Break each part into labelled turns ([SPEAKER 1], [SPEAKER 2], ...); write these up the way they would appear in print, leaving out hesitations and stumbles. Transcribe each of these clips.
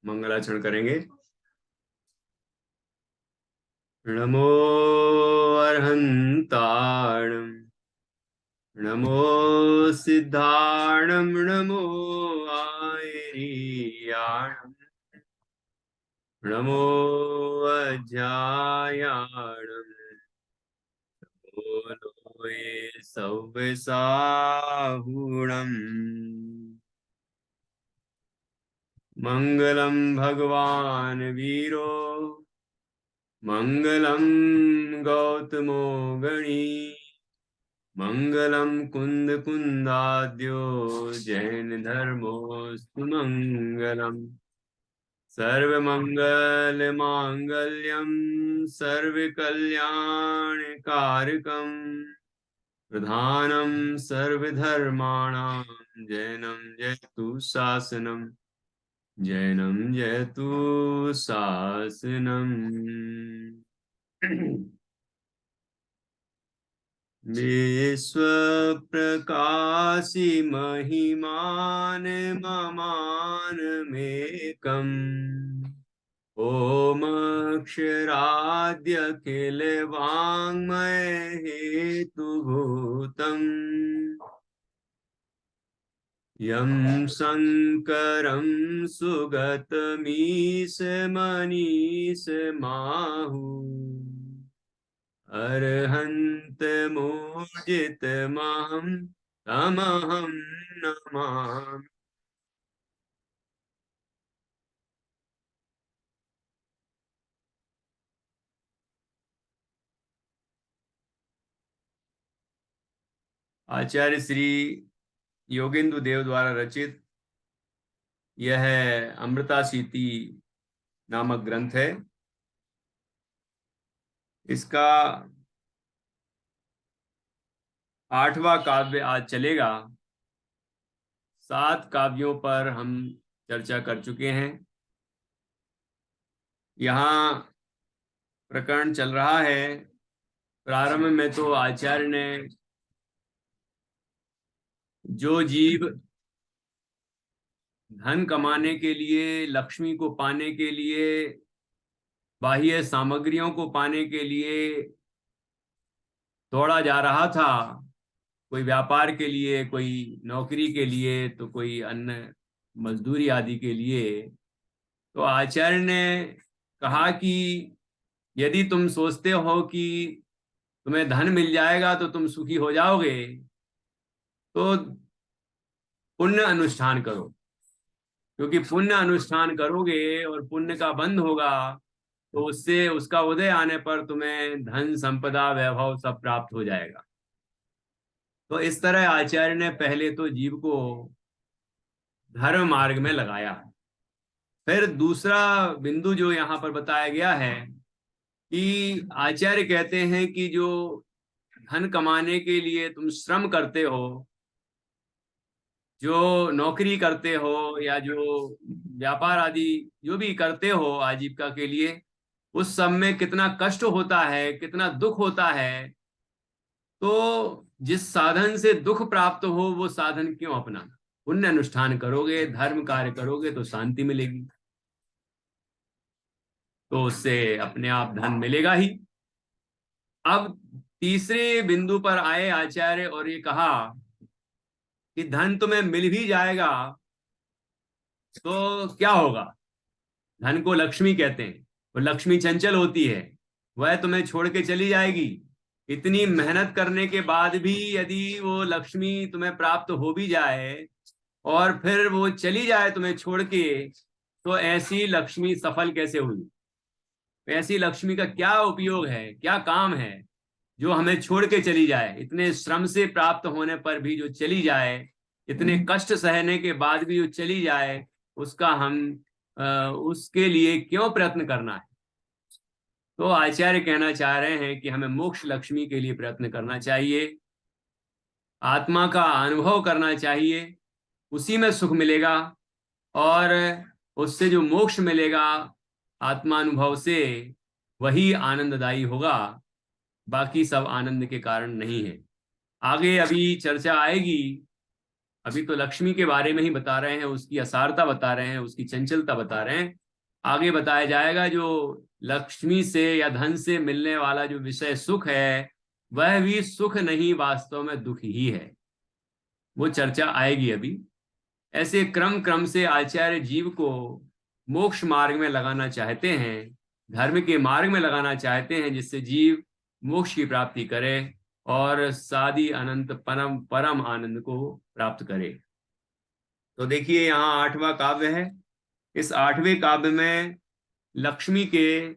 [SPEAKER 1] मंगलाचरण करेंगे। नमो अर्हंताणं, नमो सिद्धाणं, नमो आयर्याणं, नमो अज्ञायाणं, नमो ये सव्यसाहुणम्। मंगलम भगवान वीरो, मंगलम गौतमो गणी, मंगलम कुंद कुंदाद्यो जैन धर्मोस्तु मंगलम। सर्व मंगल मांगल्यम, सर्व कल्याण कारकम, प्रधानम सर्वधर्माणां जैनम जयतु शासनम, जैनम जयतु शासनम। विश्व प्रकाशि महिमान ममान मेकम, ओम अक्षराद्य किल वाङ्मय हेतुभूतम्, यं शङ्करं सुगतमीश मनीष माहु, अर्हन्त मोदितमहं तमहं नमामि। आचार्य श्री योगेंद्र देव द्वारा रचित यह अमृताशीति नामक ग्रंथ है। इसका 8वां काव्य आज चलेगा। 7 काव्यों पर हम चर्चा कर चुके हैं। यहाँ प्रकरण चल रहा है। प्रारंभ में तो आचार्य ने जो जीव धन कमाने के लिए, लक्ष्मी को पाने के लिए, बाह्य सामग्रियों को पाने के लिए दौड़ा जा रहा था, कोई व्यापार के लिए, कोई नौकरी के लिए, तो कोई अन्य मजदूरी आदि के लिए, तो आचार्य ने कहा कि यदि तुम सोचते हो कि तुम्हें धन मिल जाएगा तो तुम सुखी हो जाओगे, तो पुण्य अनुष्ठान करो, क्योंकि पुण्य अनुष्ठान करोगे और पुण्य का बंध होगा तो उससे, उसका उदय आने पर तुम्हें धन संपदा वैभव सब प्राप्त हो जाएगा। तो इस तरह आचार्य ने पहले तो जीव को धर्म मार्ग में लगाया। फिर दूसरा बिंदु जो यहाँ पर बताया गया है कि आचार्य कहते हैं कि जो धन कमाने के लिए तुम श्रम करते हो, जो नौकरी करते हो या जो व्यापार आदि जो भी करते हो आजीविका के लिए, उस सब में कितना कष्ट होता है, कितना दुख होता है। तो जिस साधन से दुख प्राप्त हो वो साधन क्यों अपनाना। पुण्य अनुष्ठान करोगे, धर्म कार्य करोगे तो शांति मिलेगी, तो उससे अपने आप धन मिलेगा ही। अब तीसरे बिंदु पर आए आचार्य और ये कहा कि धन तुम्हें मिल भी जाएगा तो क्या होगा। धन को लक्ष्मी कहते हैं, और लक्ष्मी चंचल होती है, वह तुम्हें छोड़ के चली जाएगी। इतनी मेहनत करने के बाद भी यदि वो लक्ष्मी तुम्हें प्राप्त हो भी जाए और फिर वो चली जाए तुम्हें छोड़ के, तो ऐसी लक्ष्मी सफल कैसे हुई। ऐसी लक्ष्मी का क्या उपयोग है, क्या काम है जो हमें छोड़ के चली जाए। इतने श्रम से प्राप्त होने पर भी जो चली जाए, इतने कष्ट सहने के बाद भी जो चली जाए, उसका हम उसके लिए क्यों प्रयत्न करना है। तो आचार्य कहना चाह रहे हैं कि हमें मोक्ष लक्ष्मी के लिए प्रयत्न करना चाहिए, आत्मा का अनुभव करना चाहिए, उसी में सुख मिलेगा और उससे जो मोक्ष मिलेगा आत्मानुभव से, वही आनंददायी होगा, बाकी सब आनंद के कारण नहीं है। आगे अभी चर्चा आएगी अभी तो लक्ष्मी के बारे में ही बता रहे हैं, उसकी असारता बता रहे हैं, उसकी चंचलता बता रहे हैं। आगे बताया जाएगा जो लक्ष्मी से या धन से मिलने वाला जो विषय सुख है, वह भी सुख नहीं, वास्तव में दुख ही है। वो चर्चा आएगी अभी। ऐसे क्रम क्रम से आचार्य जीव को मोक्ष मार्ग में लगाना चाहते हैं, धर्म के मार्ग में लगाना चाहते हैं, जिससे जीव मोक्ष की प्राप्ति करे और सादी अनंत परम परम आनंद को प्राप्त करे। तो देखिए यहाँ 8वां काव्य है। इस 8वें काव्य में लक्ष्मी के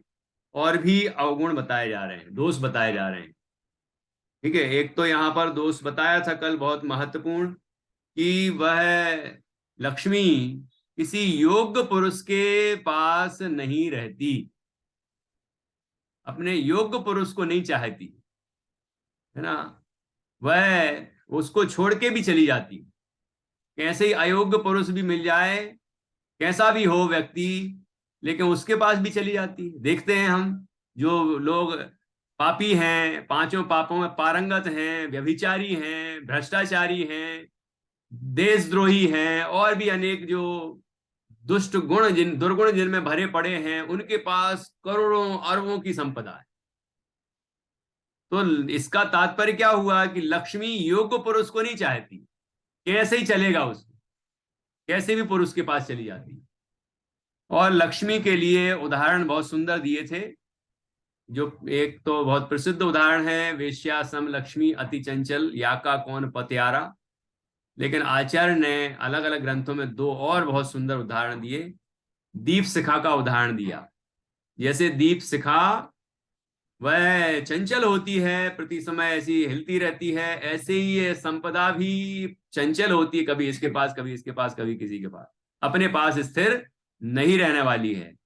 [SPEAKER 1] और भी अवगुण बताए जा रहे हैं, दोष बताए जा रहे हैं। ठीक है, एक तो यहाँ पर दोष बताया था कल, बहुत महत्वपूर्ण, कि वह लक्ष्मी किसी योग्य पुरुष के पास नहीं रहती, अपने योग्य पुरुष को नहीं चाहती, है ना। वह उसको छोड़ के भी चली जाती, कैसे ही अयोग्य पुरुष भी मिल जाए, कैसा भी हो व्यक्ति, लेकिन उसके पास भी चली जाती है। देखते हैं हम, जो लोग पापी हैं, पांचों पापों में पारंगत हैं, व्यभिचारी हैं, भ्रष्टाचारी हैं, देशद्रोही हैं, और भी अनेक जो दुष्ट गुण, दुर्गुण जिनमें भरे पड़े हैं, उनके पास करोड़ों अरबों की संपदा है। तो इसका तात्पर्य क्या हुआ कि लक्ष्मी योग्य पुरुष को नहीं चाहती, कैसे ही चलेगा उसको, कैसे भी पुरुष के पास चली जाती। और लक्ष्मी के लिए उदाहरण बहुत सुंदर दिए थे। जो एक तो बहुत प्रसिद्ध उदाहरण है, वेश्या सम लक्ष्मी अति चंचल, या का कौन पत्यारा। लेकिन आचार्य ने अलग अलग ग्रंथों में दो और बहुत सुंदर उदाहरण दिए। दीप शिखा का उदाहरण दिया। जैसे दीप शिखा वह चंचल होती है, प्रति समय ऐसी हिलती रहती है, ऐसे ही ये संपदा भी चंचल होती है, कभी इसके पास, कभी इसके पास, कभी किसी के पास, अपने पास स्थिर नहीं रहने वाली है।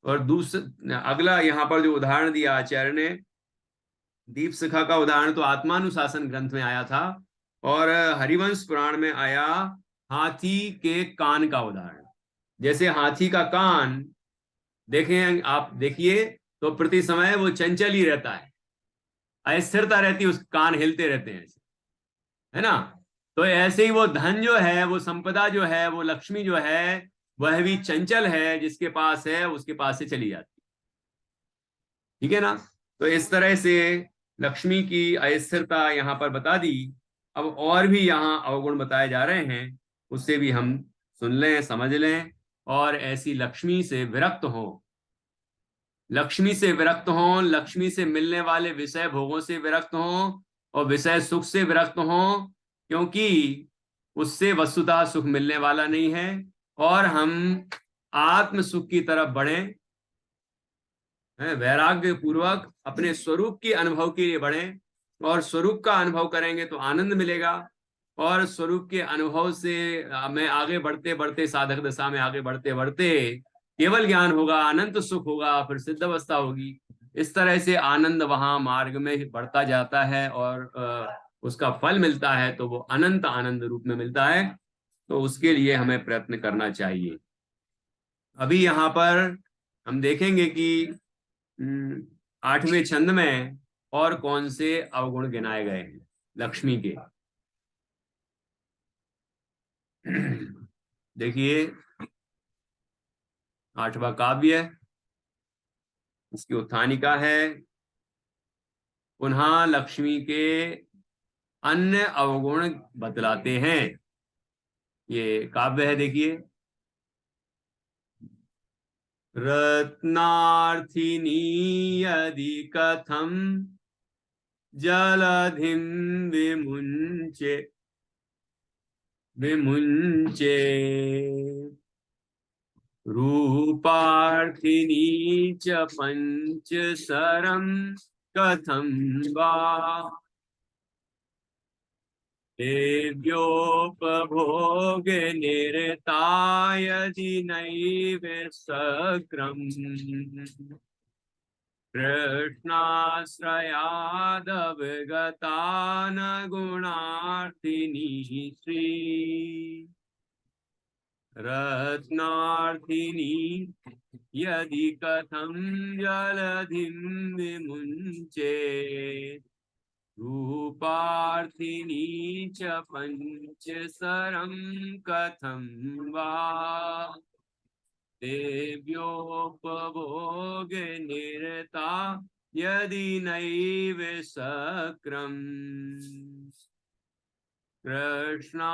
[SPEAKER 1] और दूसरा अगला यहाँ पर जो उदाहरण दिया आचार्य ने, दीप शिखा का उदाहरण तो आत्मानुशासन ग्रंथ में आया था, और हरिवंश पुराण में आया हाथी के कान का उदाहरण। जैसे हाथी का कान देखें आप, देखिए तो प्रति समय वो चंचल ही रहता है, अस्थिरता रहती है, उस कान हिलते रहते हैं, है ना। तो ऐसे ही वो धन जो है, वो संपदा जो है, वो लक्ष्मी जो है, वह भी चंचल है, जिसके पास है उसके पास से चली जाती। ठीक है ना। तो इस तरह से लक्ष्मी की अस्थिरता यहाँ पर बता दी। अब और भी यहाँ अवगुण बताए जा रहे हैं, उससे भी हम सुन लें, समझ लें, और ऐसी लक्ष्मी से विरक्त हो, लक्ष्मी से विरक्त हो, लक्ष्मी से मिलने वाले विषय भोगों से विरक्त हो, और विषय सुख से विरक्त हो, क्योंकि उससे वस्तुतः सुख मिलने वाला नहीं है। और हम आत्म सुख की तरफ बढ़ें, वैराग्य पूर्वक अपने स्वरूप के अनुभव के लिए बढ़ें, और स्वरूप का अनुभव करेंगे तो आनंद मिलेगा। और स्वरूप के अनुभव से मैं आगे बढ़ते बढ़ते, साधक दशा में आगे बढ़ते बढ़ते केवल ज्ञान होगा, अनंत सुख होगा, फिर सिद्ध अवस्था होगी। इस तरह से आनंद वहां मार्ग में बढ़ता जाता है, और उसका फल मिलता है तो वो अनंत आनंद रूप में मिलता है। तो उसके लिए हमें प्रयत्न करना चाहिए। अभी यहाँ पर हम देखेंगे कि 8वें छंद में और कौन से अवगुण गिनाए गए हैं लक्ष्मी के। देखिए 8वां काव्य, इसकी उत्थानिका है। पुनः लक्ष्मी के अन्य अवगुण बतलाते हैं। ये काव्य है, देखिए। रत्नार्थिनी यदि कथम जलधिम विमुंचे विमुंचे, रूपार्थिनी च पंचसरम कथम वा, देव्योपभोग निरताय यदि नैव सक्रम, कृष्णाश्रयादवगता न गुणार्थिनी श्री, रत्नार्थिनी यदि कथम जलधिम विमुंचे, रूपार्थिनी च पंचसरं कथं वा देव्योपभोगनिरता यदि नैव सक्रम् कृष्णाश्रयादवगता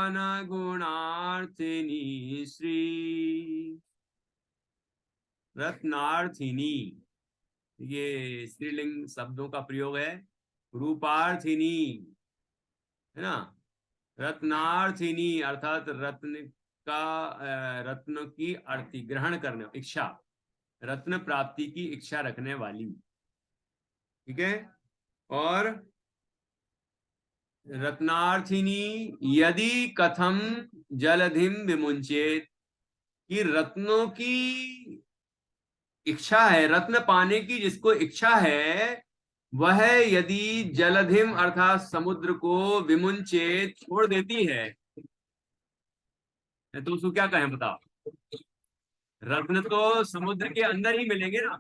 [SPEAKER 1] न गुणार्थिनी श्री रत्नार्थिनी, ये स्त्रीलिंग शब्दों का प्रयोग है। रूपार्थिनी है ना, रत्नार्थिनी अर्थात रत्न का रत्न की अर्थी ग्रहण करने इच्छा, रत्न प्राप्ति की इच्छा रखने वाली। ठीक है, और रत्नार्थिनी यदि कथम जलधिम विमुंचेत, कि रत्नों की इच्छा है, रत्न पाने की जिसको इच्छा है, वह यदि जलधिम अर्थात समुद्र को विमुंचेत छोड़ देती है, तो उसको क्या कहें बताओ। रत्न तो समुद्र के अंदर ही मिलेंगे ना,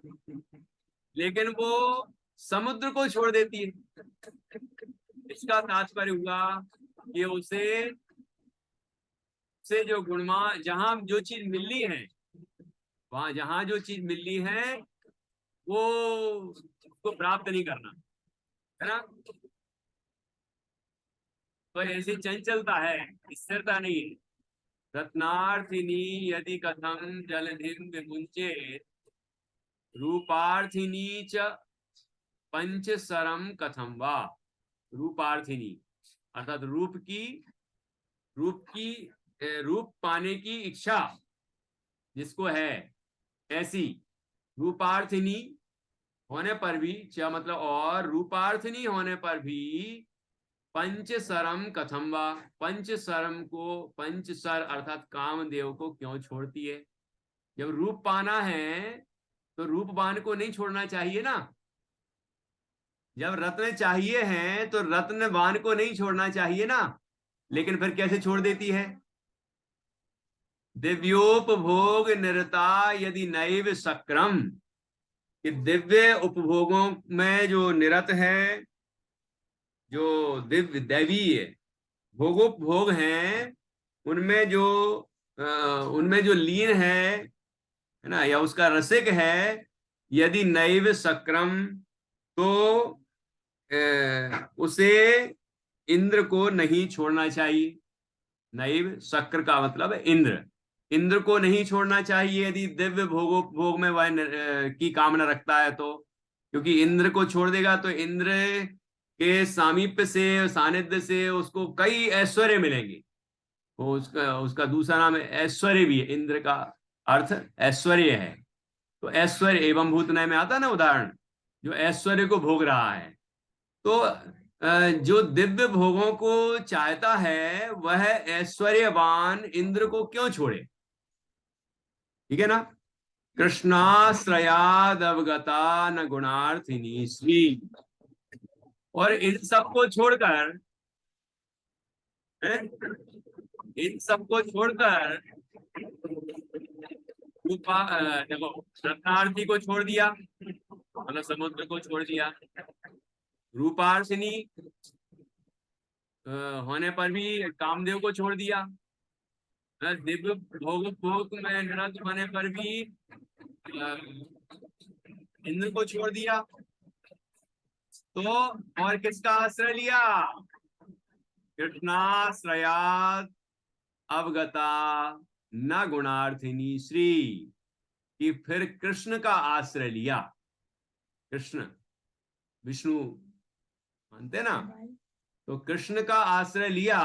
[SPEAKER 1] लेकिन वो समुद्र को छोड़ देती है। इसका तात्पर्य हुआ कि उसे से जो गुणमा जहां जो चीज मिलनी है, वहां जहां जो चीज मिलनी है वो उसको प्राप्त नहीं करना है ना। तो ऐसी चंचलता है, स्थिरता नहीं है। रत्नार्थिनी यदि कथम जलधिम विमुंचे रूपार्थिनी च पंचसरम कथम वा। रूपार्थिनी अर्थात रूप पाने की इच्छा जिसको है, ऐसी रूपार्थिनी होने पर भी, क्या मतलब, और रूपार्थिनी होने पर भी पंचसरम कथम वा, पंचसरम को, पंचसर अर्थात कामदेव को क्यों छोड़ती है। जब रूप पाना है तो रूपवान को नहीं छोड़ना चाहिए ना। जब रत्न चाहिए हैं तो रत्नवान को नहीं छोड़ना चाहिए ना, लेकिन फिर कैसे छोड़ देती है। दिव्योपभोग निरता यदि नैव सक्रम, कि दिव्य उपभोगों में जो निरत है, जो दिव्य दैवीय भोगोपभोग हैं, उनमें जो लीन है ना, या उसका रसिक है, यदि नैव सक्रम, तो उसे इंद्र को नहीं छोड़ना चाहिए। नैव शक्र का मतलब है इंद्र, इंद्र को नहीं छोड़ना चाहिए यदि दिव्य भोग में वह की कामना रखता है तो। क्योंकि इंद्र को छोड़ देगा तो इंद्र के सामीप्य से, सानिध्य से उसको कई ऐश्वर्य मिलेंगे। वो उसका उसका दूसरा नाम ऐश्वर्य भी है, इंद्र का अर्थ ऐश्वर्य है। तो ऐश्वर्य एवं भूतनय में आता ना उदाहरण, जो ऐश्वर्य को भोग रहा है। तो जो दिव्य भोगों को चाहता है वह ऐश्वर्यवान इंद्र को क्यों छोड़े। ठीक है ना। कृष्णाश्रयाद अवगता न गुणार्थिनी श्री, और इन सबको छोड़कर, इन सबको छोड़कर देखो, रत्नार्थी को छोड़ दिया, मतलब समुद्र को छोड़ दिया। रूपार्थिनी होने पर भी कामदेव को छोड़ दिया। दिव्य भोग में निरत होने पर भी इंद्र को छोड़ दिया। तो और किसका आश्रय लिया। कृष्णाश्रयात अवगता न गुणार्थिनी श्री, कि फिर कृष्ण का आश्रय लिया। कृष्ण विष्णु मानते ना, तो कृष्ण का आश्रय लिया।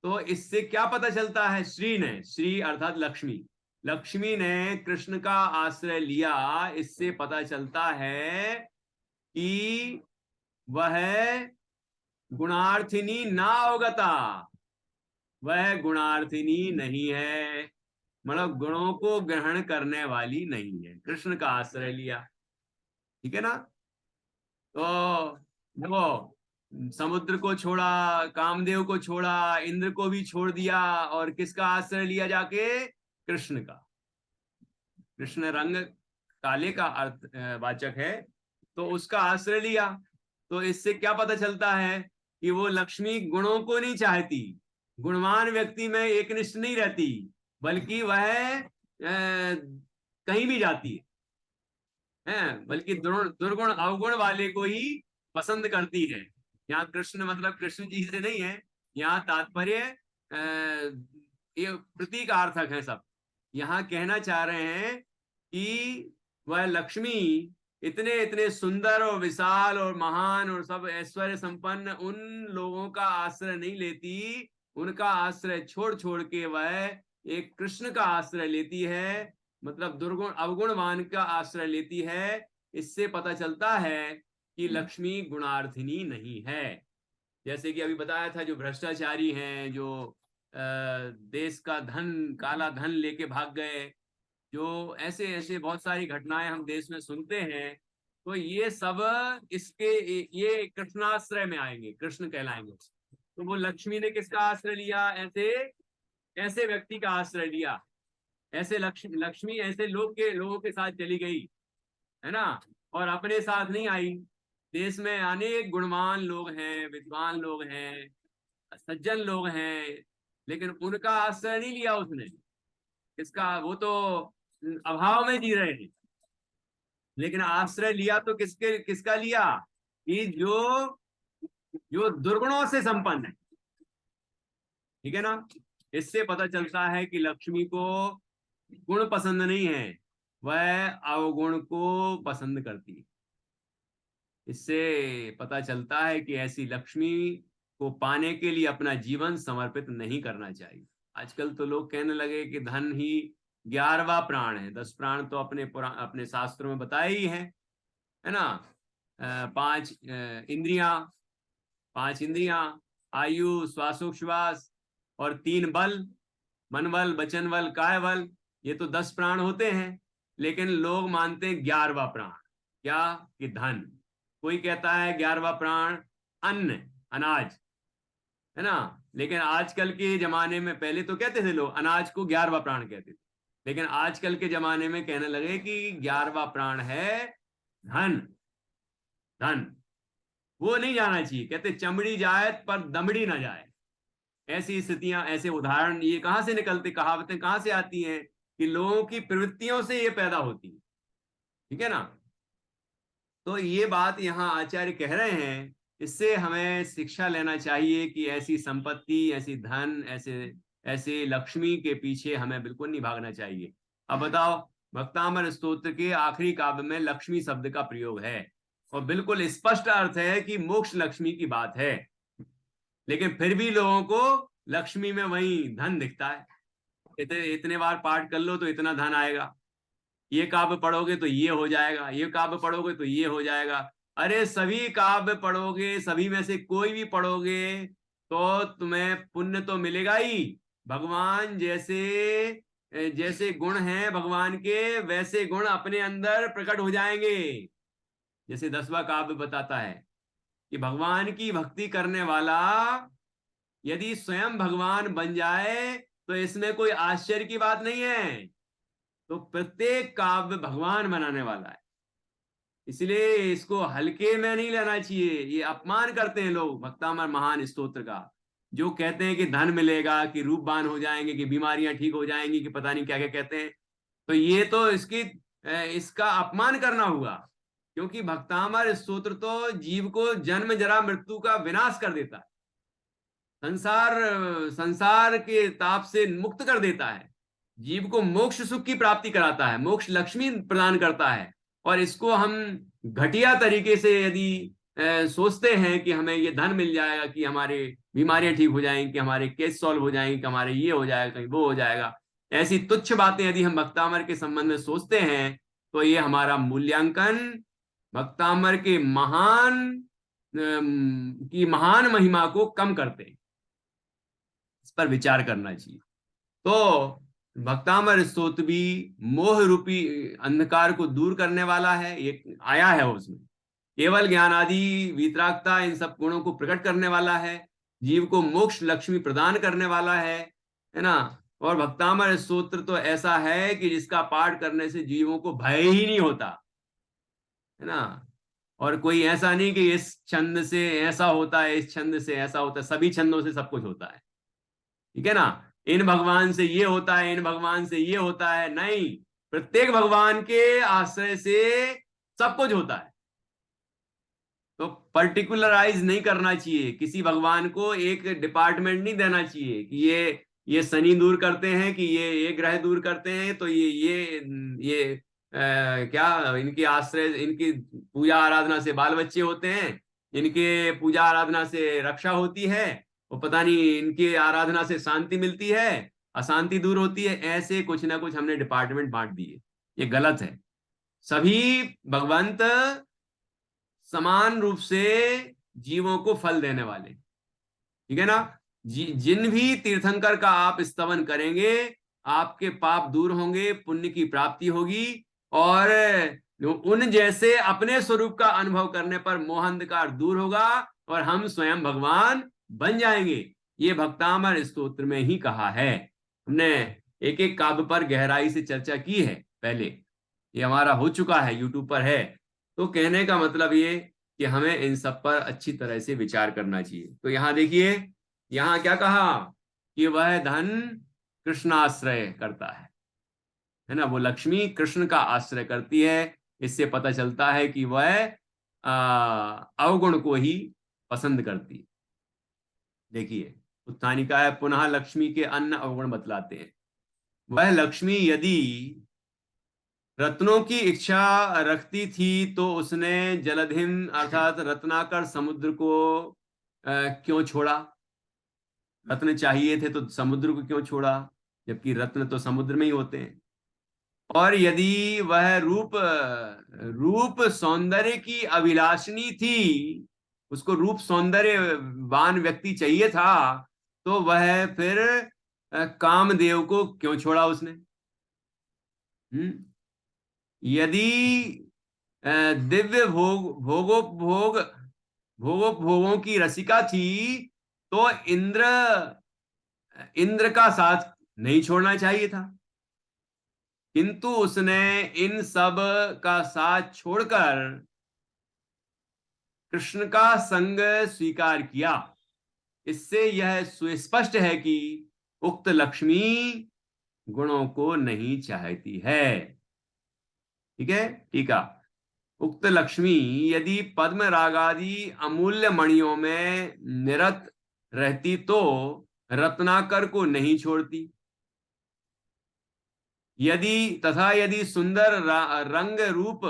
[SPEAKER 1] तो इससे क्या पता चलता है, श्री ने, श्री अर्थात लक्ष्मी, लक्ष्मी ने कृष्ण का आश्रय लिया। इससे पता चलता है कि वह गुणार्थिनी ना अवगता, वह गुणार्थिनी नहीं है, मतलब गुणों को ग्रहण करने वाली नहीं है। कृष्ण का आश्रय लिया। ठीक है ना। तो देखो, समुद्र को छोड़ा, कामदेव को छोड़ा, इंद्र को भी छोड़ दिया, और किसका आश्रय लिया जाके, कृष्ण का। कृष्ण रंग काले का अर्थ वाचक है, तो उसका आश्रय लिया। तो इससे क्या पता चलता है कि वो लक्ष्मी गुणों को नहीं चाहती, गुणवान व्यक्ति में एकनिष्ठ नहीं रहती, बल्कि वह कहीं भी जाती है, बल्कि दुर्गुण अवगुण वाले को ही पसंद करती है। यहाँ कृष्ण मतलब कृष्ण जी से नहीं है, यहाँ तात्पर्य ये प्रतीकार्थक है सब। यहाँ कहना चाह रहे हैं कि वह लक्ष्मी इतने इतने सुंदर और विशाल और महान और सब ऐश्वर्य संपन्न उन लोगों का आश्रय नहीं लेती, उनका आश्रय छोड़ छोड़ के वह एक कृष्ण का आश्रय लेती है, मतलब दुर्गुण अवगुणवान का आश्रय लेती है। इससे पता चलता है कि लक्ष्मी गुणार्थिनी नहीं है। जैसे कि अभी बताया था, जो भ्रष्टाचारी हैं, जो देश का धन, काला धन लेके भाग गए, जो ऐसे ऐसे बहुत सारी घटनाएं हम देश में सुनते हैं, तो ये सब इसके ये कृष्णाश्रय में आएंगे, कृष्ण कहलाएंगे। तो वो लक्ष्मी ने किसका आश्रय लिया? ऐसे ऐसे व्यक्ति का आश्रय लिया। ऐसे लक्ष्मी ऐसे लोगों के साथ चली गई, है ना, और अपने साथ नहीं आई। देश में अनेक गुणवान लोग हैं, विद्वान लोग हैं, सज्जन लोग हैं, लेकिन उनका आश्रय नहीं लिया उसने। किसका? वो तो अभाव में जी रहे हैं, लेकिन आश्रय लिया तो किसका लिया? कि जो जो दुर्गुणों से संपन्न है। ठीक है ना? इससे पता चलता है कि लक्ष्मी को गुण पसंद नहीं है, वह अवगुण को पसंद करती है। इससे पता चलता है कि ऐसी लक्ष्मी को पाने के लिए अपना जीवन समर्पित नहीं करना चाहिए। आजकल तो लोग कहने लगे कि धन ही 11वां प्राण है। 10 प्राण तो अपने शास्त्रों में बताए ही है ना। 5 इंद्रियां, 5 इंद्रियां, आयु, श्वासोच्छ्वास, और 3 बल, मन बल, वचन बल, काय बल, ये तो 10 प्राण होते हैं। लेकिन लोग मानते हैं 11वां प्राण क्या? कि धन। कोई कहता है 11वां प्राण अन्न, अनाज, है ना। लेकिन आजकल के जमाने में, पहले तो कहते थे लोग अनाज को 11वां प्राण कहते थे, लेकिन आजकल के जमाने में कहने लगे कि 11वां प्राण है धन। धन वो नहीं जाना चाहिए, कहते चमड़ी जाए पर दमड़ी ना जाए। ऐसी स्थितियां, ऐसे उदाहरण ये कहां से निकलते, कहावतें कहां से आती हैं? कि लोगों की प्रवृत्तियों से ये पैदा होती है। ठीक है ना। तो ये बात यहाँ आचार्य कह रहे हैं, इससे हमें शिक्षा लेना चाहिए कि ऐसी संपत्ति, ऐसी धन, ऐसे ऐसे लक्ष्मी के पीछे हमें बिल्कुल नहीं भागना चाहिए। अब बताओ, भक्तामर स्तोत्र के आखिरी काव्य में लक्ष्मी शब्द का प्रयोग है, और बिल्कुल स्पष्ट अर्थ है कि मोक्ष लक्ष्मी की बात है, लेकिन फिर भी लोगों को लक्ष्मी में वही धन दिखता है। इतने बार पाठ कर लो तो इतना धन आएगा, ये काव्य पढ़ोगे तो ये हो जाएगा, ये काव्य पढ़ोगे तो ये हो जाएगा। अरे सभी काव्य पढ़ोगे, सभी में से कोई भी पढ़ोगे तो तुम्हें पुण्य तो मिलेगा ही। भगवान जैसे जैसे गुण हैं भगवान के, वैसे गुण अपने अंदर प्रकट हो जाएंगे। जैसे 10वां काव्य बताता है कि भगवान की भक्ति करने वाला यदि स्वयं भगवान बन जाए तो इसमें कोई आश्चर्य की बात नहीं है। तो प्रत्येक काव्य भगवान बनाने वाला है, इसलिए इसको हल्के में नहीं लेना चाहिए। ये अपमान करते हैं लोग भक्तामर महान स्तोत्र का, जो कहते हैं कि धन मिलेगा, कि रूपवान हो जाएंगे, कि बीमारियां ठीक हो जाएंगी, कि पता नहीं क्या क्या कहते हैं। तो ये तो इसका अपमान करना हुआ, क्योंकि भक्तामर स्तोत्र तो जीव को जन्म जरा मृत्यु का विनाश कर देता है, संसार संसार के ताप से मुक्त कर देता है, जीव को मोक्ष सुख की प्राप्ति कराता है, मोक्ष लक्ष्मी प्रदान करता है। और इसको हम घटिया तरीके से यदि सोचते हैं कि हमें ये धन मिल जाएगा, कि हमारे बीमारियां ठीक हो जाएंगी, कि हमारे केस सॉल्व हो जाएंगे, कि हमारे ये हो जाएगा, कहीं वो हो जाएगा, ऐसी तुच्छ बातें यदि हम भक्तामर के संबंध में सोचते हैं, तो ये हमारा मूल्यांकन भक्तामर के की महान महिमा को कम करते हैं। इस पर विचार करना चाहिए। तो भक्तामर स्तोत्र भी मोह रूपी अंधकार को दूर करने वाला है, ये आया है उसमें। केवल ज्ञान आदि वितरागता इन सब गुणों को प्रकट करने वाला है, जीव को मोक्ष लक्ष्मी प्रदान करने वाला है ना। और भक्तामर स्तोत्र तो ऐसा है कि जिसका पाठ करने से जीवों को भय ही नहीं होता, है ना। और कोई ऐसा नहीं कि इस छंद से ऐसा होता है, इस छंद से ऐसा होता है, सभी छंदों से सब कुछ होता है। ठीक है ना। इन भगवान से ये होता है, इन भगवान से ये होता है, नहीं, प्रत्येक भगवान के आश्रय से सब कुछ होता है। तो पर्टिकुलराइज नहीं करना चाहिए, किसी भगवान को एक डिपार्टमेंट नहीं देना चाहिए कि ये शनि दूर करते हैं, कि ये ग्रह दूर करते हैं, तो ये क्या इनकी आश्रय, इनकी पूजा आराधना से बाल बच्चे होते हैं, इनके पूजा आराधना से रक्षा होती है, और पता नहीं इनकी आराधना से शांति मिलती है, अशांति दूर होती है। ऐसे कुछ ना कुछ हमने डिपार्टमेंट बांट दिए, ये गलत है। सभी भगवंत समान रूप से जीवों को फल देने वाले। ठीक है ना। जिन भी तीर्थंकर का आप स्तवन करेंगे, आपके पाप दूर होंगे, पुण्य की प्राप्ति होगी, और उन जैसे अपने स्वरूप का अनुभव करने पर मोह अंधकार दूर होगा, और हम स्वयं भगवान बन जाएंगे। ये भक्तामर स्तोत्र में ही कहा है। हमने एक एक काव्य पर गहराई से चर्चा की है पहले, ये हमारा हो चुका है, यूट्यूब पर है। तो कहने का मतलब ये कि हमें इन सब पर अच्छी तरह से विचार करना चाहिए। तो यहां देखिए, यहां क्या कहा कि वह धन कृष्णाश्रय करता है ना, वो लक्ष्मी कृष्ण का आश्रय करती है। इससे पता चलता है कि वह अवगुण को ही पसंद करती है। देखिए, उत्थानिकाय पुनः लक्ष्मी के अन्य अवगुण बतलाते हैं। वह लक्ष्मी यदि रत्नों की इच्छा रखती थी तो उसने जलधिम अर्थात रत्नाकर समुद्र को क्यों छोड़ा? रत्न चाहिए थे तो समुद्र को क्यों छोड़ा, जबकि रत्न तो समुद्र में ही होते हैं। और यदि वह रूप रूप सौंदर्य की अभिलाषणी थी, उसको रूप सौंदर्यवान व्यक्ति चाहिए था, तो वह फिर कामदेव को क्यों छोड़ा उसने? यदि दिव्य भोगोपभोगों की रसिका थी, तो इंद्र का साथ नहीं छोड़ना चाहिए था, किंतु उसने इन सब का साथ छोड़कर कृष्ण का संग स्वीकार किया। इससे यह सुस्पष्ट है कि उक्त लक्ष्मी गुणों को नहीं चाहती है। ठीक है, टीका। उक्त लक्ष्मी यदि पद्म रागादि अमूल्य मणियों में निरत रहती तो रत्नाकर को नहीं छोड़ती। यदि सुंदर रंग रूप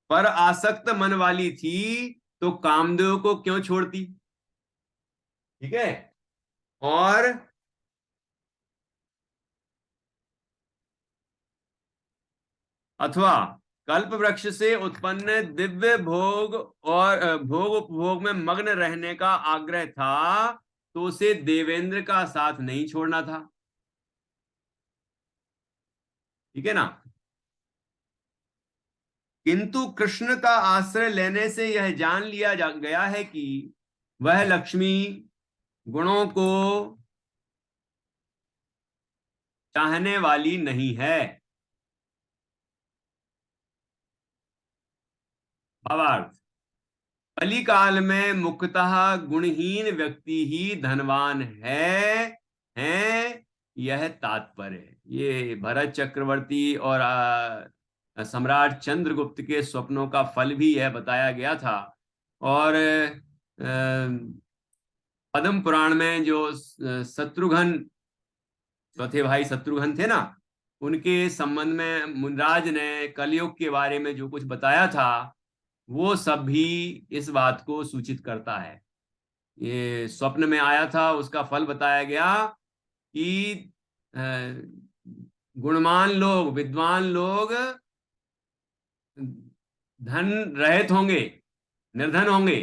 [SPEAKER 1] पर आसक्त मन वाली थी तो कामदेव को क्यों छोड़ती? ठीक है। और अथवा कल्प वृक्ष से उत्पन्न दिव्य भोग और भोग उपभोग में मग्न रहने का आग्रह था, तो उसे देवेंद्र का साथ नहीं छोड़ना था। ठीक है ना। किंतु कृष्ण का आश्रय लेने से यह जान लिया गया है कि वह लक्ष्मी गुणों को चाहने वाली नहीं है। भावार्थ, कलिकाल में मुख्यतः गुणहीन व्यक्ति ही धनवान है, यह तात्पर्य है। ये भरत चक्रवर्ती और सम्राट चंद्रगुप्त के स्वप्नों का फल भी यह बताया गया था। और पद्म पुराण में जो शत्रुघ्न, चौथे भाई शत्रुघ्न थे ना, उनके संबंध में मुनराज ने कलयुग के बारे में जो कुछ बताया था, वो सब भी इस बात को सूचित करता है। ये स्वप्न में आया था, उसका फल बताया गया कि अ, गुणवान लोग, विद्वान लोग धन रहित होंगे, निर्धन होंगे,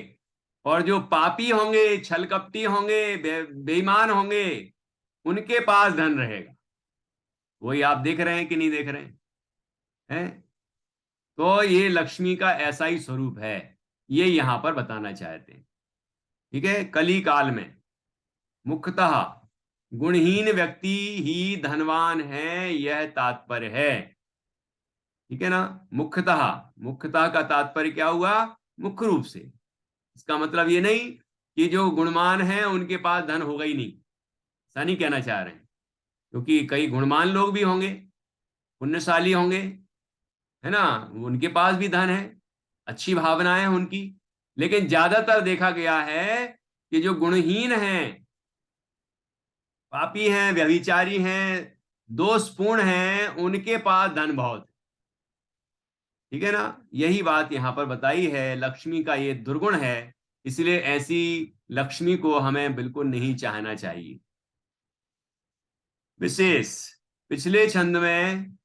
[SPEAKER 1] और जो पापी होंगे, छल कपटी होंगे, बेईमान होंगे, उनके पास धन रहेगा। वही आप देख रहे हैं कि नहीं देख रहे हैं? तो ये लक्ष्मी का ऐसा ही स्वरूप है, ये यहां पर बताना चाहते हैं। ठीक है, कली काल में मुख्यतः गुणहीन व्यक्ति ही धनवान है, यह तात्पर्य है। ठीक है ना। मुख्यतः, मुख्यतः का तात्पर्य क्या हुआ? मुख्य रूप से। इसका मतलब ये नहीं कि जो गुणवान है उनके पास धन होगा ही नहीं, ऐसा नहीं कहना चाह रहे हैं। क्योंकि कई गुणवान लोग भी होंगे, पुण्यशाली होंगे, है ना, उनके पास भी धन है, अच्छी भावनाएं हैं उनकी। लेकिन ज्यादातर देखा गया है कि जो गुणहीन हैं, पापी हैं, व्यभिचारी हैं, दोषपूर्ण हैं, उनके पास धन बहुत। ठीक है ना। यही बात यहां पर बताई है, लक्ष्मी का ये दुर्गुण है, इसलिए ऐसी लक्ष्मी को हमें बिल्कुल नहीं चाहना चाहिए। विशेष, पिछले छंद में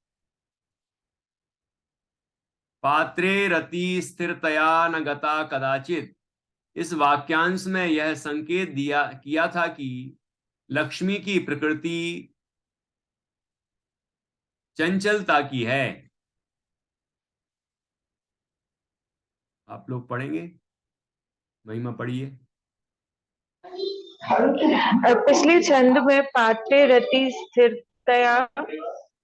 [SPEAKER 1] पात्रे रति स्थिरतया न गता कदाचित, इस वाक्यांश में यह संकेत दिया किया था कि लक्ष्मी की प्रकृति चंचलता की है। आप लोग पढ़ेंगे, महिमा पढ़िए।
[SPEAKER 2] पिछले छंद में पात्रे रति स्थिरतया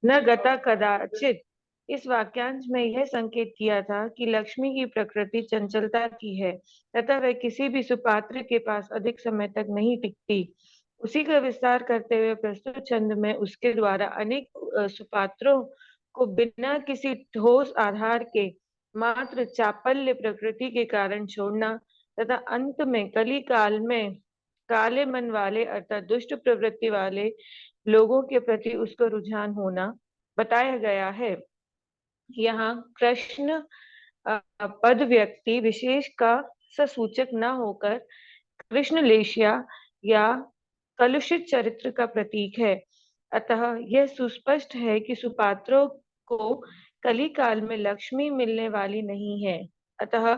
[SPEAKER 2] न गता कदाचित, इस वाक्यांश में यह संकेत किया था कि लक्ष्मी की प्रकृति चंचलता की है तथा वह किसी भी सुपात्र के पास अधिक समय तक नहीं टिकती। उसी का विस्तार करते हुए प्रस्तुत छंद में उसके द्वारा अनेक सुपात्रों को बिना किसी ठोस आधार के मात्र चापल्य प्रकृति के कारण छोड़ना तथा अंत में कली काल में काले मन वाले अर्थात दुष्ट प्रवृत्ति वाले लोगों के प्रति उसका रुझान होना बताया गया है। यहाँ कृष्ण पद व्यक्ति विशेष का ससूचक न होकर कृष्ण लेशिया या कलुषित चरित्र का प्रतीक है। अतः यह सुस्पष्ट है कि सुपात्रों को कली काल में लक्ष्मी मिलने वाली नहीं है। अतः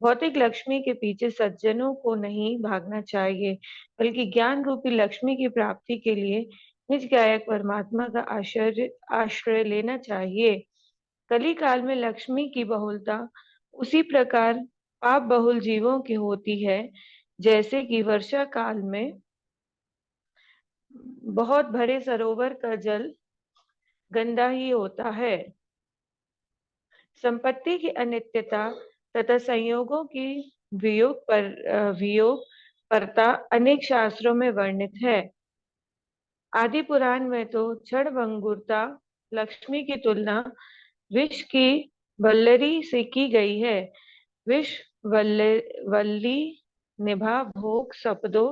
[SPEAKER 2] भौतिक लक्ष्मी के पीछे सज्जनों को नहीं भागना चाहिए, बल्कि ज्ञान रूपी लक्ष्मी की प्राप्ति के लिए निज गायक परमात्मा का आश्रय लेना चाहिए। कली काल में लक्ष्मी की बहुलता उसी प्रकार पाप बहुल जीवों की होती है, जैसे कि वर्षा काल में बहुत भरे सरोवर का जल गंदा ही होता है। संपत्ति की अनित्यता तथा संयोगों की वियोग परता अनेक शास्त्रों में वर्णित है। आदि पुराण में तो क्षण भंगुरता लक्ष्मी की तुलना विष की वल्लरी से की गई है। विष वल्ली निभा भोग सपदो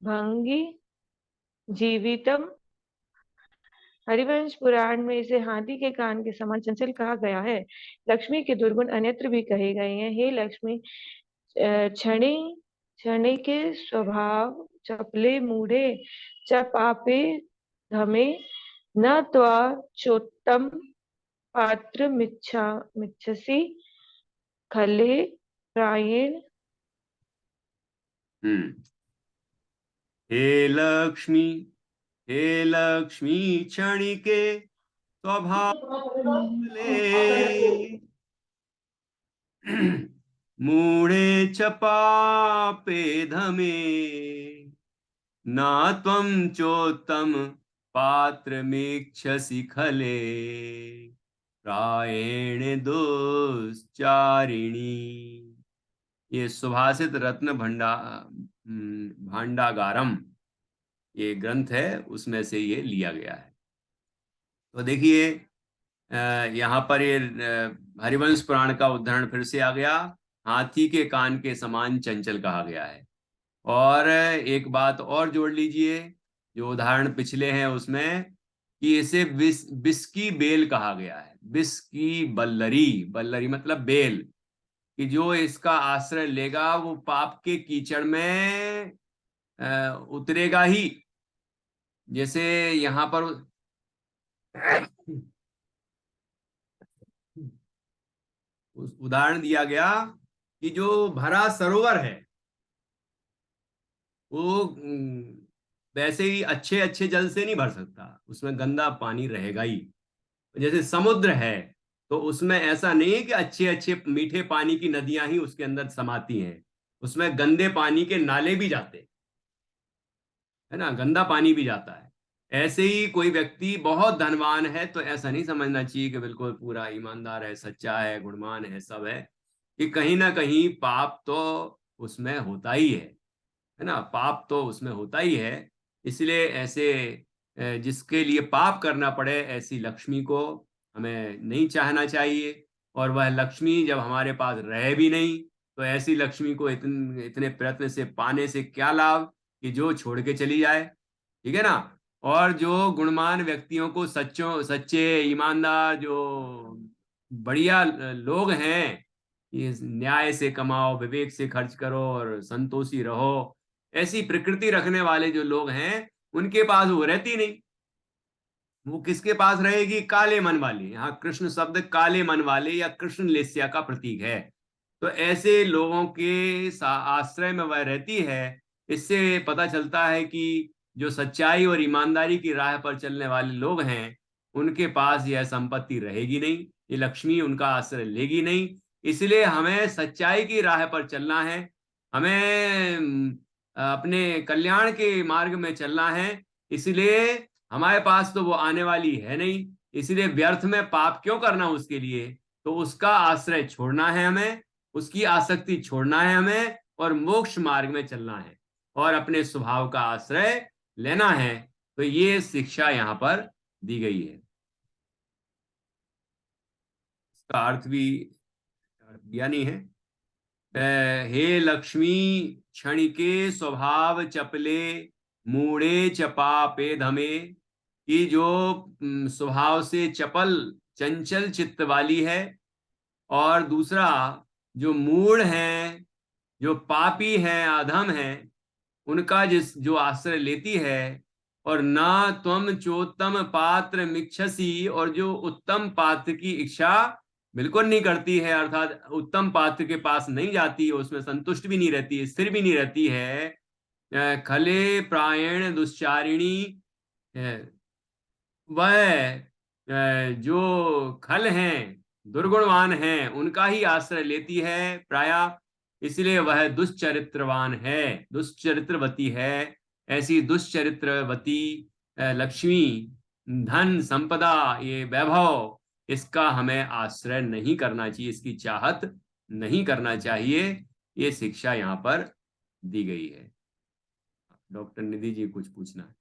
[SPEAKER 2] भंगी जीवितम। हरिवंश पुराण में इसे हाथी के कान के समान चंचल कहा गया है। लक्ष्मी के दुर्गुण अन्यत्र भी कहे गए हैं। हे लक्ष्मी, क्षणे क्षणे के स्वभाव चपले मूढ़े च पापे धमे न त्वा चोत्तम पात्र मिच्छसी खले प्रायेण।
[SPEAKER 1] हे लक्ष्मी, हे लक्ष्मी क्षणिके स्वभाव चपले, मूढ़े च पापे धमे ना त्वं चोत्तम पात्रमीक्षसि खले प्रायेण दुश्चारिणी। ये सुभाषित रत्न भांडागारम ये ग्रंथ है, उसमें से ये लिया गया है। तो देखिए यहाँ पर ये हरिवंश पुराण का उदाहरण फिर से आ गया। हाथी के कान के समान चंचल कहा गया है। और एक बात और जोड़ लीजिए, जो उदाहरण पिछले हैं उसमें, कि इसे बिस की बेल कहा गया है। बिस की बल्लरी, बल्लरी मतलब बेल, कि जो इसका आश्रय लेगा वो पाप के कीचड़ में उतरेगा ही। जैसे यहाँ पर उदाहरण दिया गया कि जो भरा सरोवर है वो वैसे ही अच्छे अच्छे जल से नहीं भर सकता, उसमें गंदा पानी रहेगा ही। जैसे समुद्र है तो उसमें ऐसा नहीं है कि अच्छे अच्छे मीठे पानी की नदियां ही उसके अंदर समाती हैं, उसमें गंदे पानी के नाले भी जाते हैं। है ना, गंदा पानी भी जाता है। ऐसे ही कोई व्यक्ति बहुत धनवान है तो ऐसा नहीं समझना चाहिए कि बिल्कुल पूरा ईमानदार है, सच्चा है, गुणवान है, सब है। कि कहीं ना कहीं पाप तो उसमें होता ही है ना, पाप तो उसमें होता ही है। इसलिए ऐसे जिसके लिए पाप करना पड़े ऐसी लक्ष्मी को हमें नहीं चाहना चाहिए। और वह लक्ष्मी जब हमारे पास रहे भी नहीं तो ऐसी लक्ष्मी को इतने इतने प्रयत्न से पाने से क्या लाभ कि जो छोड़ के चली जाए। ठीक है ना। और जो गुणवान व्यक्तियों को, सच्चों सच्चे ईमानदार जो बढ़िया लोग हैं, ये न्याय से कमाओ, विवेक से खर्च करो और संतोषी रहो, ऐसी प्रकृति रखने वाले जो लोग हैं उनके पास वो रहती नहीं। वो किसके पास रहेगी? काले मन वाली। यहाँ कृष्ण शब्द काले मन वाले या कृष्ण लेस्या का प्रतीक है। तो ऐसे लोगों के आश्रय में वह रहती है। इससे पता चलता है कि जो सच्चाई और ईमानदारी की राह पर चलने वाले लोग हैं उनके पास यह संपत्ति रहेगी नहीं, ये लक्ष्मी उनका आश्रय लेगी नहीं। इसलिए हमें सच्चाई की राह पर चलना है, हमें अपने कल्याण के मार्ग में चलना है। इसलिए हमारे पास तो वो आने वाली है नहीं, इसलिए व्यर्थ में पाप क्यों करना उसके लिए। तो उसका आश्रय छोड़ना है हमें, उसकी आसक्ति छोड़ना है हमें और मोक्ष मार्ग में चलना है और अपने स्वभाव का आश्रय लेना है। तो ये शिक्षा यहाँ पर दी गई है। इसका अर्थ भी दिया नहीं है। हे लक्ष्मी क्षणिके स्वभाव चपले, मूढ़े चपापे धमे। कि जो स्वभाव से चपल चंचल चित्त वाली है, और दूसरा जो मूढ़ हैं, जो पापी हैं, अधम हैं, उनका जिस जो आश्रय लेती है। और ना त्वम चोत्तम पात्र मिच्छसी, और जो उत्तम पात्र की इच्छा बिल्कुल नहीं करती है, अर्थात उत्तम पात्र के पास नहीं जाती है, उसमें संतुष्ट भी नहीं रहती है, स्थिर भी नहीं रहती है। खले प्रायण दुश्चारिणी, वह जो खल हैं, दुर्गुणवान हैं, उनका ही आश्रय लेती है प्रायः। इसलिए वह दुष्चरित्रवान है, दुष्चरित्रवती है। ऐसी दुष्चरित्रवती लक्ष्मी, धन संपदा, ये वैभव, इसका हमें आश्रय नहीं करना चाहिए, इसकी चाहत नहीं करना चाहिए। ये शिक्षा यहाँ पर दी गई है। डॉक्टर निधि जी कुछ पूछना है?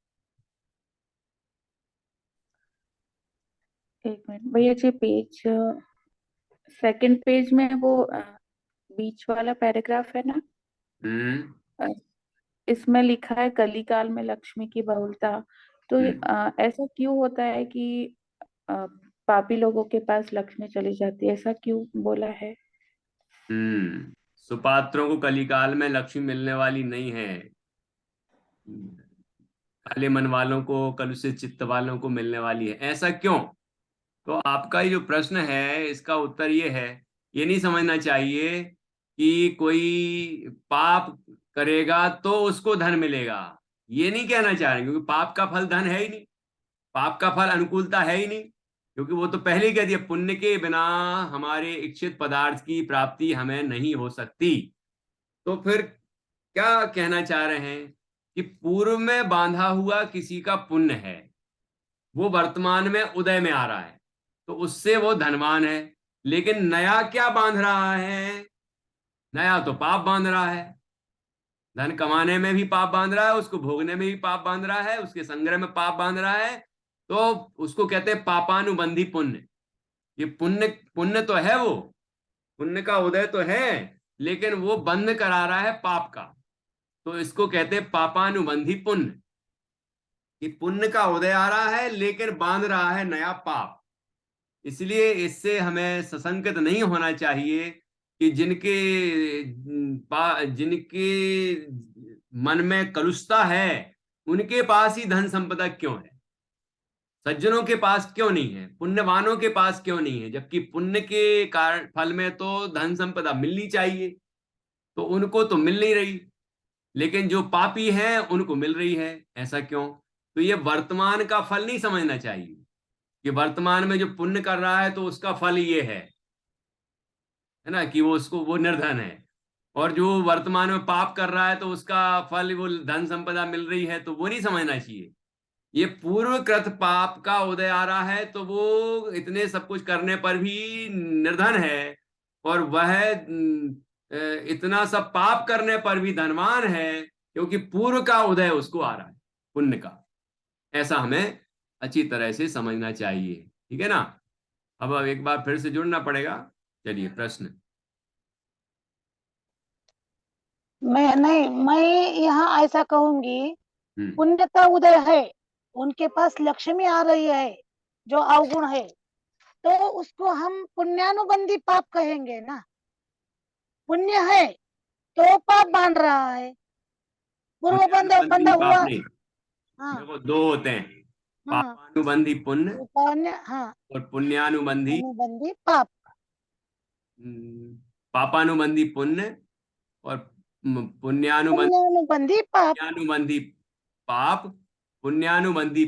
[SPEAKER 3] एक मिनट भैया जी, पेज सेकंड पेज में वो बीच वाला पैराग्राफ है ना, अ, इसमें लिखा है कलिकाल में लक्ष्मी की बहुलता। तो
[SPEAKER 1] हम्म
[SPEAKER 3] ऐसा क्यों होता है कि अ, पापी लोगों के पास लक्ष्मी चली जाती है, ऐसा क्यों बोला है?
[SPEAKER 1] सुपात्रों को कलिकाल में लक्ष्मी मिलने वाली नहीं है, काले मन वालों को, कलुषित चित्त वालों को मिलने वाली है। ऐसा क्यों? तो आपका ये जो प्रश्न है इसका उत्तर ये है, ये नहीं समझना चाहिए कि कोई पाप करेगा तो उसको धन मिलेगा, ये नहीं कहना चाह रहे, क्योंकि पाप का फल धन है ही नहीं, पाप का फल अनुकूलता है ही नहीं। क्योंकि वो तो पहले ही कह दिया, पुण्य के बिना हमारे इच्छित पदार्थ की प्राप्ति हमें नहीं हो सकती। तो फिर क्या कहना चाह रहे हैं कि पूर्व में बांधा हुआ किसी का पुण्य है, वो वर्तमान में उदय में आ रहा है, तो उससे वो धनवान है। लेकिन नया क्या बांध रहा है? नया तो पाप बांध रहा है। धन कमाने में भी पाप बांध रहा है, उसको भोगने में भी पाप बांध रहा है, उसके संग्रह में पाप बांध रहा है। तो उसको कहते हैं पापानुबंधी पुण्य। ये पुण्य, पुण्य तो है वो, पुण्य का उदय तो है, लेकिन वो बंध करा रहा है पाप का। तो इसको कहते हैं पापानुबंधी पुण्य। कि पुण्य का उदय आ रहा है लेकिन बांध रहा है नया पाप। इसलिए इससे हमें सशंकित नहीं होना चाहिए कि जिनके मन में कलुषता है उनके पास ही धन संपदा क्यों है, सज्जनों के पास क्यों नहीं है, पुण्यवानों के पास क्यों नहीं है, जबकि पुण्य के कारण फल में तो धन संपदा मिलनी चाहिए, तो उनको तो मिल नहीं रही, लेकिन जो पापी हैं उनको मिल रही है। ऐसा क्यों? तो ये वर्तमान का फल नहीं समझना चाहिए कि वर्तमान में जो पुण्य कर रहा है तो उसका फल ये है ना, कि वो उसको वो निर्धन है। और जो वर्तमान में पाप कर रहा है तो उसका फल वो धन संपदा मिल रही है, तो वो नहीं समझना चाहिए। ये पूर्वकृत पाप का उदय आ रहा है तो वो इतने सब कुछ करने पर भी निर्धन है, और वह इतना सब पाप करने पर भी धनवान है, क्योंकि पूर्व का उदय उसको आ रहा है, पुण्य का। ऐसा हमें अच्छी तरह से समझना चाहिए, ठीक है ना। अब एक बार फिर से जुड़ना पड़ेगा। चलिए प्रश्न।
[SPEAKER 4] मैं यहाँ ऐसा कहूंगी,
[SPEAKER 1] हम्म।
[SPEAKER 4] पुण्य का उदय है, उनके पास लक्ष्मी आ रही है जो अवगुण है, तो उसको हम पुण्यानुबंधी पाप कहेंगे ना। पुण्य है तो पाप बांध रहा है, पूर्व बंधा
[SPEAKER 1] पुण्यानुबंधी
[SPEAKER 4] बंधा
[SPEAKER 1] पाप
[SPEAKER 4] हुआ।
[SPEAKER 1] नहीं,
[SPEAKER 4] हाँ
[SPEAKER 1] देखो दो होते हैं,
[SPEAKER 4] हाँ,
[SPEAKER 1] पापानुबंधी पुण्य
[SPEAKER 4] पुण्य, हाँ,
[SPEAKER 1] और पुण्यानुबंधी
[SPEAKER 4] अनुबंधी पाप।
[SPEAKER 1] पापानुबंधी पुण्य और पुण्यानुबंधी
[SPEAKER 4] पुण्यानुबंधी पाप।
[SPEAKER 1] पुण्यानुबंधी पाप। पुण्यानुबंधी